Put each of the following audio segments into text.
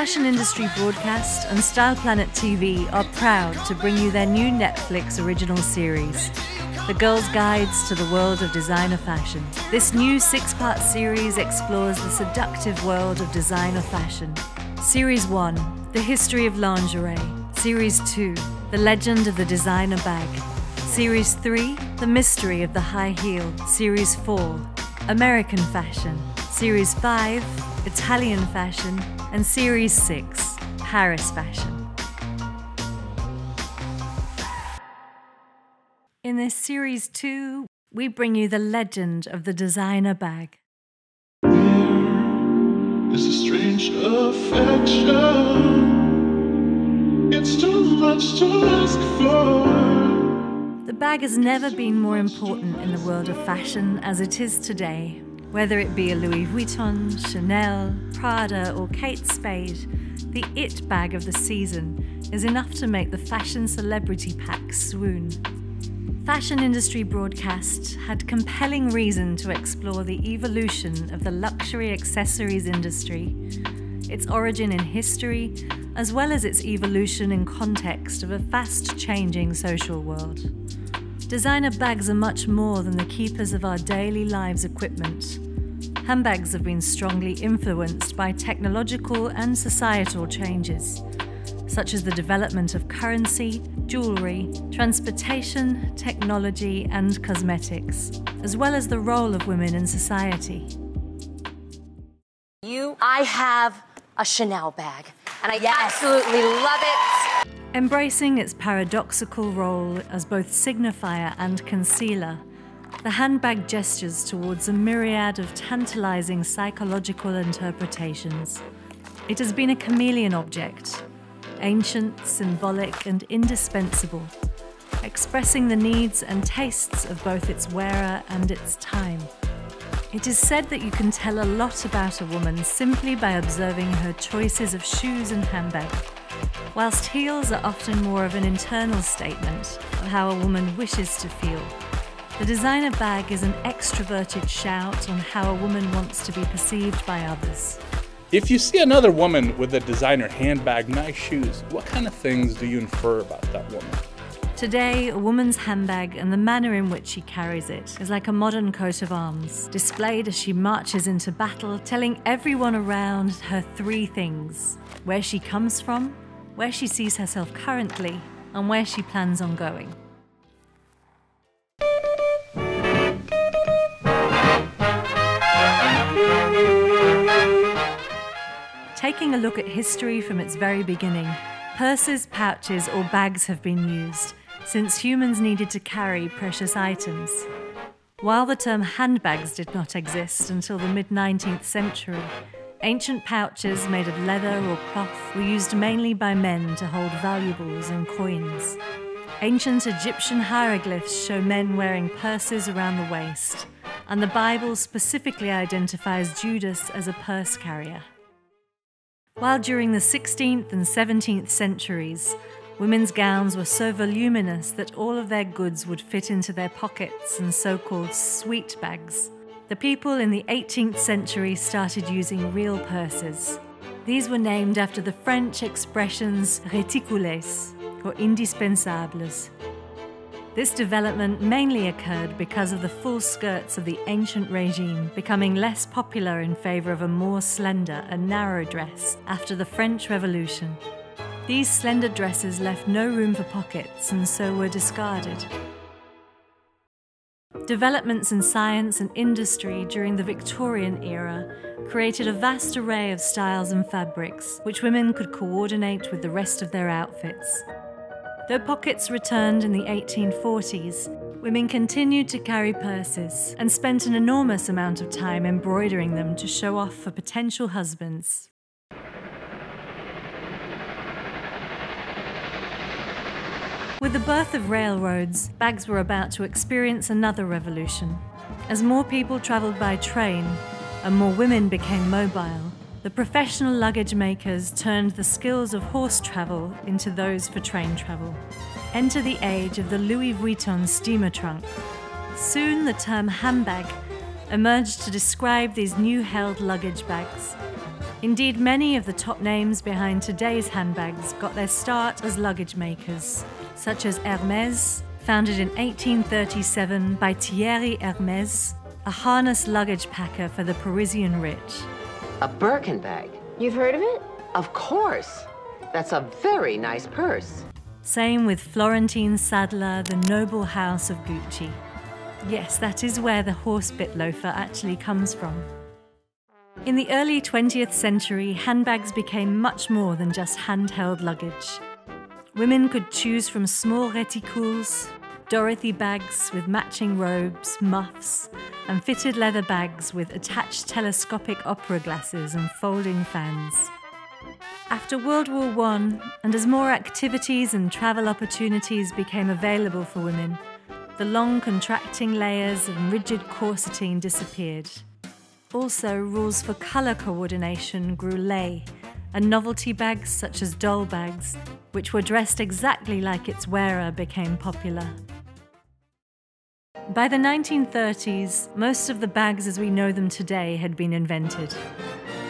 Fashion Industry Broadcast and Style Planet TV are proud to bring you their new Netflix original series, The Girl's Guides to the World of Designer Fashion. This new 6-part series explores the seductive world of designer fashion. Series 1, The History of Lingerie. Series 2, The Legend of the Designer Bag. Series 3, The Mystery of the High Heel. Series 4, American Fashion. Series 5, Italian Fashion. And Series 6, Paris Fashion. In this Series 2, we bring you the legend of the designer bag. There is a strange affection. It's too much to ask for. The bag has never been more important in the world of fashion as it is today. Whether it be a Louis Vuitton, Chanel, Prada or Kate Spade, the it bag of the season is enough to make the fashion celebrity pack swoon. Fashion Industry Broadcast had compelling reason to explore the evolution of the luxury accessories industry, its origin in history, as well as its evolution in context of a fast-changing social world. Designer bags are much more than the keepers of our daily lives' equipment. Handbags have been strongly influenced by technological and societal changes, such as the development of currency, jewellery, transportation, technology and cosmetics, as well as the role of women in society. I have a Chanel bag, and I absolutely love it. Embracing its paradoxical role as both signifier and concealer, the handbag gestures towards a myriad of tantalising psychological interpretations. It has been a chameleon object, ancient, symbolic and indispensable, expressing the needs and tastes of both its wearer and its time. It is said that you can tell a lot about a woman simply by observing her choices of shoes and handbag, whilst heels are often more of an internal statement of how a woman wishes to feel. The designer bag is an extroverted shout on how a woman wants to be perceived by others. If you see another woman with a designer handbag, nice shoes, what kind of things do you infer about that woman? Today, a woman's handbag and the manner in which she carries it is like a modern coat of arms, displayed as she marches into battle, telling everyone around her 3 things: where she comes from, where she sees herself currently, and where she plans on going. Taking a look at history from its very beginning, purses, pouches, or bags have been used since humans needed to carry precious items. While the term handbags did not exist until the mid-19th century, ancient pouches made of leather or cloth were used mainly by men to hold valuables and coins. Ancient Egyptian hieroglyphs show men wearing purses around the waist, and the Bible specifically identifies Judas as a purse carrier. While during the 16th and 17th centuries, women's gowns were so voluminous that all of their goods would fit into their pockets and so-called sweet bags, the people in the 18th century started using real purses. These were named after the French expressions réticules or indispensables. This development mainly occurred because of the full skirts of the ancient regime becoming less popular in favour of a more slender and narrow dress after the French Revolution. These slender dresses left no room for pockets and so were discarded. Developments in science and industry during the Victorian era created a vast array of styles and fabrics which women could coordinate with the rest of their outfits. Though pockets returned in the 1840s, women continued to carry purses and spent an enormous amount of time embroidering them to show off for potential husbands. With the birth of railroads, bags were about to experience another revolution. As more people travelled by train and more women became mobile, the professional luggage makers turned the skills of horse travel into those for train travel. Enter the age of the Louis Vuitton steamer trunk. Soon the term handbag emerged to describe these new held luggage bags. Indeed, many of the top names behind today's handbags got their start as luggage makers, such as Hermès, founded in 1837 by Thierry Hermès, a harness luggage packer for the Parisian rich. A Birkin bag? You've heard of it? Of course. That's a very nice purse. Same with Florentine Sadler, the noble house of Gucci. Yes, that is where the horse-bit loafer actually comes from. In the early 20th century, handbags became much more than just handheld luggage. Women could choose from small reticules, Dorothy bags with matching robes, muffs, and fitted leather bags with attached telescopic opera glasses and folding fans. After World War I, and as more activities and travel opportunities became available for women, the long contracting layers and rigid corseting disappeared. Also, rules for colour coordination grew lay, and novelty bags such as doll bags, which were dressed exactly like its wearer, became popular. By the 1930s, most of the bags as we know them today had been invented,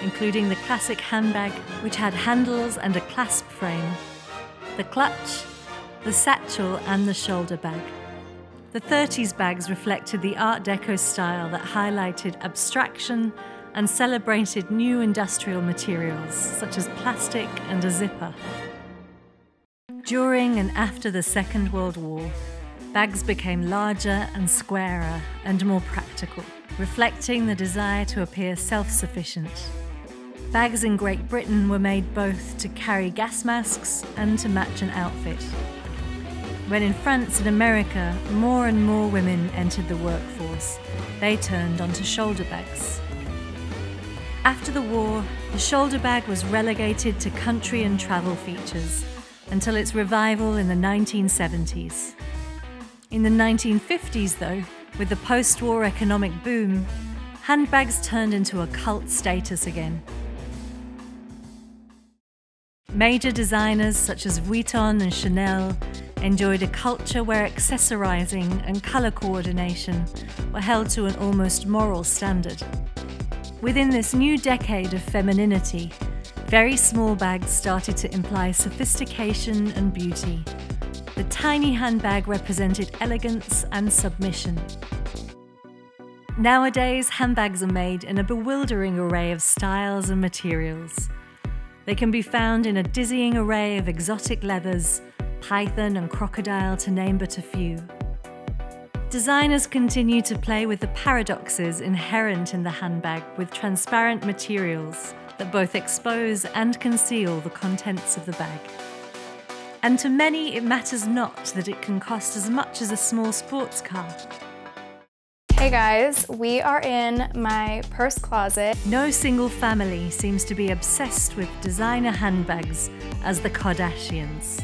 including the classic handbag, which had handles and a clasp frame, the clutch, the satchel, and the shoulder bag. The 30s bags reflected the Art Deco style that highlighted abstraction and celebrated new industrial materials, such as plastic and a zipper. During and after the Second World War, bags became larger and squarer and more practical, reflecting the desire to appear self-sufficient. Bags in Great Britain were made both to carry gas masks and to match an outfit. When in France and America, more and more women entered the workforce, they turned onto shoulder bags. After the war, the shoulder bag was relegated to country and travel features until its revival in the 1970s. In the 1950s, though, with the post-war economic boom, handbags turned into a cult status again. Major designers such as Vuitton and Chanel enjoyed a culture where accessorizing and color coordination were held to an almost moral standard. Within this new decade of femininity, very small bags started to imply sophistication and beauty. The tiny handbag represented elegance and submission. Nowadays, handbags are made in a bewildering array of styles and materials. They can be found in a dizzying array of exotic leathers, python and crocodile to name but a few. Designers continue to play with the paradoxes inherent in the handbag with transparent materials that both expose and conceal the contents of the bag. And to many, it matters not that it can cost as much as a small sports car. Hey guys, we are in my purse closet. No single family seems to be obsessed with designer handbags as the Kardashians.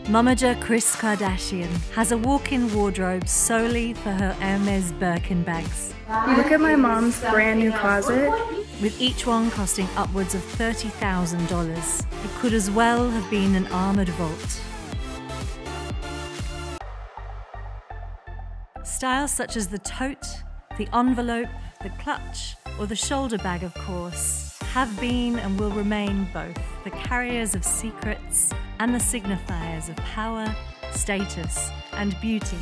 Momager Kris Kardashian has a walk-in wardrobe solely for her Hermès Birkin bags, Look at my mom's brand new closet. with each one costing upwards of $30,000. It could as well have been an armoured vault. Styles such as the tote, the envelope, the clutch, or the shoulder bag, of course, have been and will remain both the carriers of secrets and the signifiers of power, status, and beauty.